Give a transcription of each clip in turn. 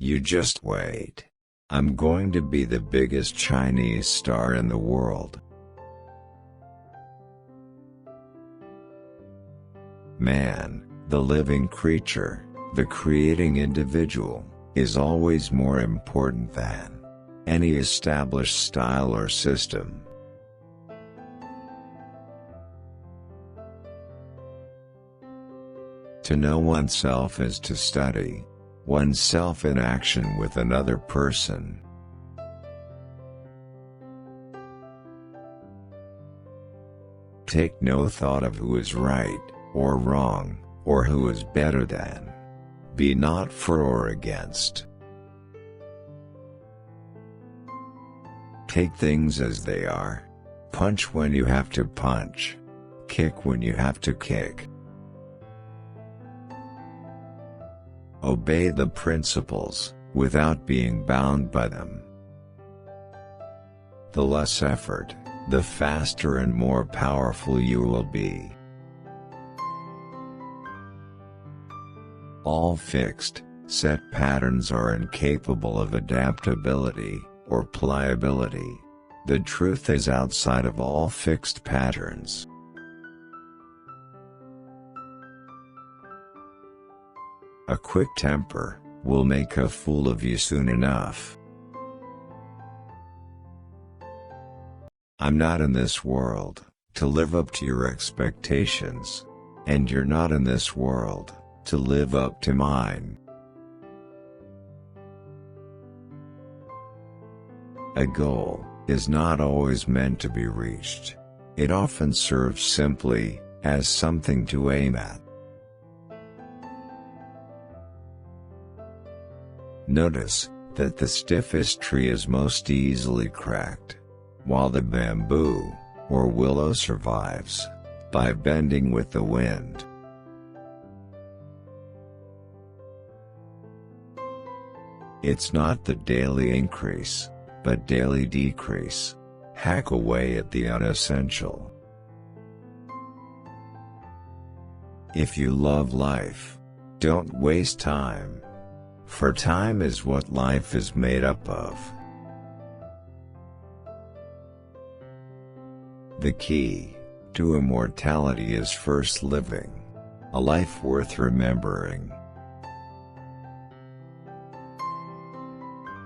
You just wait. I'm going to be the biggest Chinese star in the world. Man, the living creature, the creating individual, is always more important than any established style or system. To know oneself is to study oneself in action with another person. Take no thought of who is right or wrong, or who is better than. Be not for or against. Take things as they are. Punch when you have to punch. Kick when you have to kick. Obey the principles, without being bound by them. The less effort, the faster and more powerful you will be. All fixed, set patterns are incapable of adaptability, or pliability. The truth is outside of all fixed patterns. A quick temper will make a fool of you soon enough. I'm not in this world to live up to your expectations, and you're not in this world to live up to mine. A goal is not always meant to be reached. It often serves simply as something to aim at. Notice that the stiffest tree is most easily cracked, while the bamboo, or willow, survives by bending with the wind. It's not the daily increase, but daily decrease. Hack away at the unessential. If you love life, don't waste time. For time is what life is made up of. The key to immortality is first living a life worth remembering.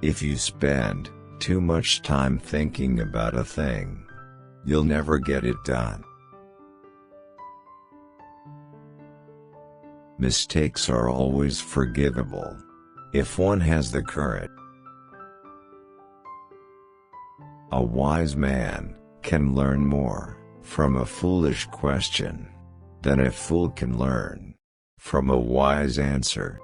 If you spend too much time thinking about a thing, you'll never get it done. Mistakes are always forgivable, if one has the courage. A wise man can learn more from a foolish question than a fool can learn from a wise answer.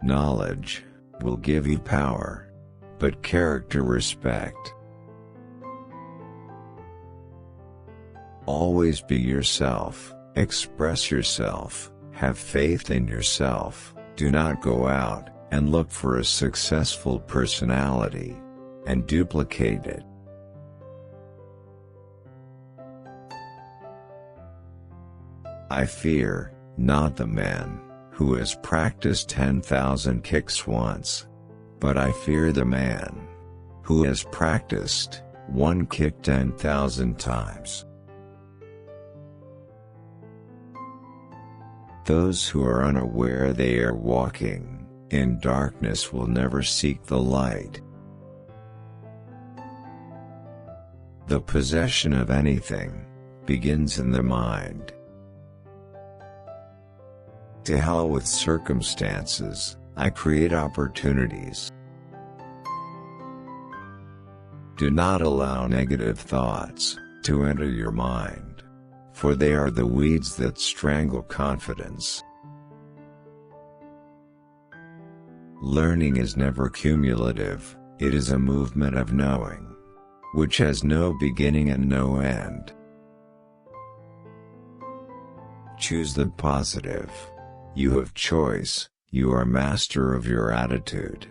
Knowledge will give you power, but character respect. Always be yourself. Express yourself, have faith in yourself. Do not go out and look for a successful personality and duplicate it. I fear not the man who has practiced 10,000 kicks once, but I fear the man who has practiced one kick 10,000 times. Those who are unaware they are walking in darkness will never seek the light. The possession of anything begins in the mind. To hell with circumstances, I create opportunities. Do not allow negative thoughts to enter your mind, for they are the weeds that strangle confidence. Learning is never cumulative, it is a movement of knowing, which has no beginning and no end. Choose the positive. You have choice, you are master of your attitude.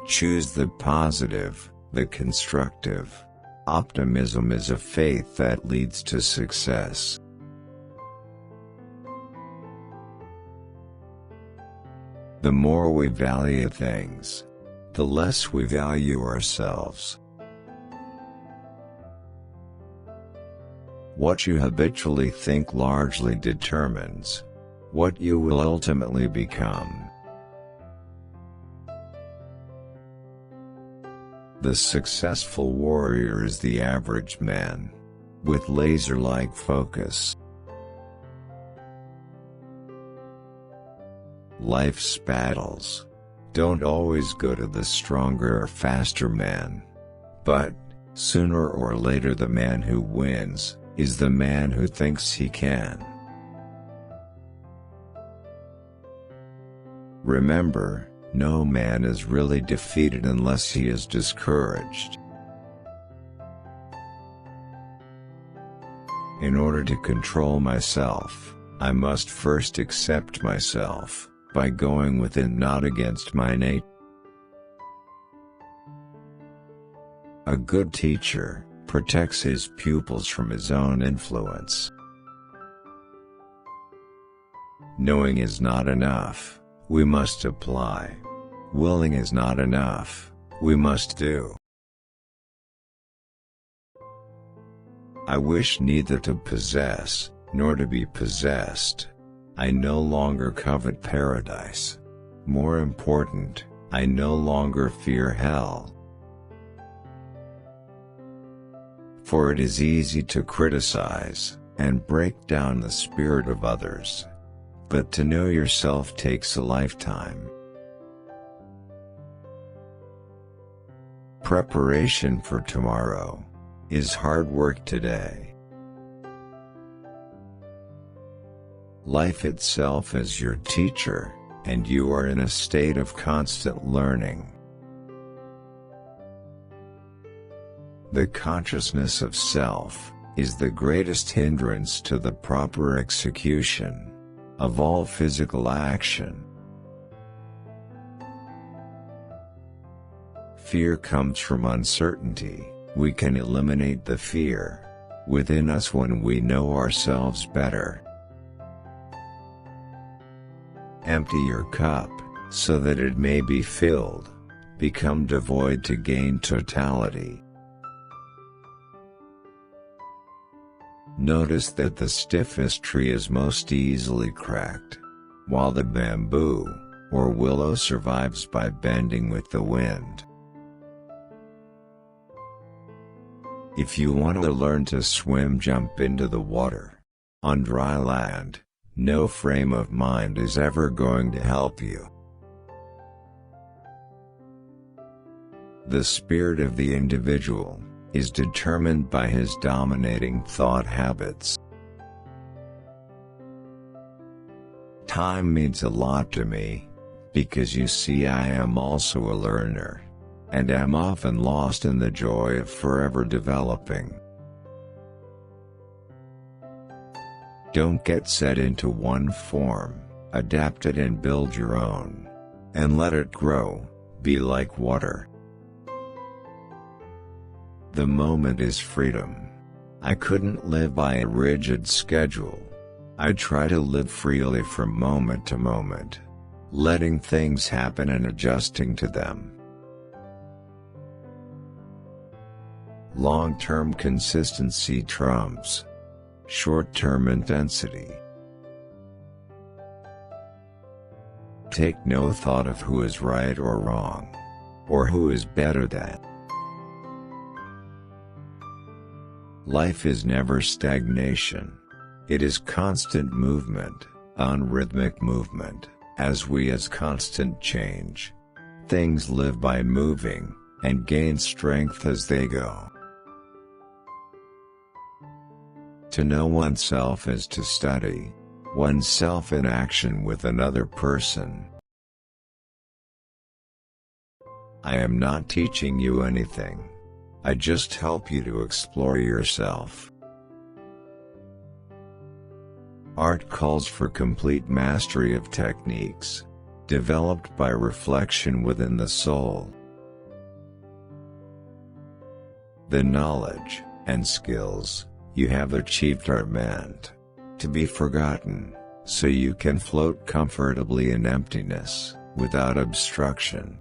Choose the positive, the constructive. Optimism is a faith that leads to success. The more we value things, the less we value ourselves. What you habitually think largely determines what you will ultimately become. The successful warrior is the average man, with laser-like focus. Life's battles don't always go to the stronger or faster man, but sooner or later the man who wins is the man who thinks he can. Remember, no man is really defeated unless he is discouraged. In order to control myself, I must first accept myself, by going within, not against my nature. A good teacher protects his pupils from his own influence. Knowing is not enough, we must apply. Willing is not enough, we must do. I wish neither to possess, nor to be possessed. I no longer covet paradise. More important, I no longer fear hell. For it is easy to criticize and break down the spirit of others, but to know yourself takes a lifetime. Preparation for tomorrow is hard work today. Life itself is your teacher, and you are in a state of constant learning. The consciousness of self is the greatest hindrance to the proper execution of all physical action. Fear comes from uncertainty. We can eliminate the fear within us when we know ourselves better. Empty your cup, so that it may be filled. Become devoid to gain totality. Notice that the stiffest tree is most easily cracked, while the bamboo, or willow, survives by bending with the wind. If you want to learn to swim, jump into the water. On dry land, no frame of mind is ever going to help you. The spirit of the individual is determined by his dominating thought habits. Time means a lot to me, because you see I am also a learner, and am often lost in the joy of forever developing. Don't get set into one form, adapt it and build your own, and let it grow, be like water. The moment is freedom. I couldn't live by a rigid schedule. I try to live freely from moment to moment, letting things happen and adjusting to them. Long-term consistency trumps short-term intensity. Take no thought of who is right or wrong, or who is better than. Life is never stagnation. It is constant movement, unrhythmic movement, as we as constant change. Things live by moving, and gain strength as they go. To know oneself is to study oneself in action with another person. I am not teaching you anything. I just help you to explore yourself. Art calls for complete mastery of techniques, developed by reflection within the soul. The knowledge and skills you have achieved are meant to be forgotten, so you can float comfortably in emptiness, without obstruction.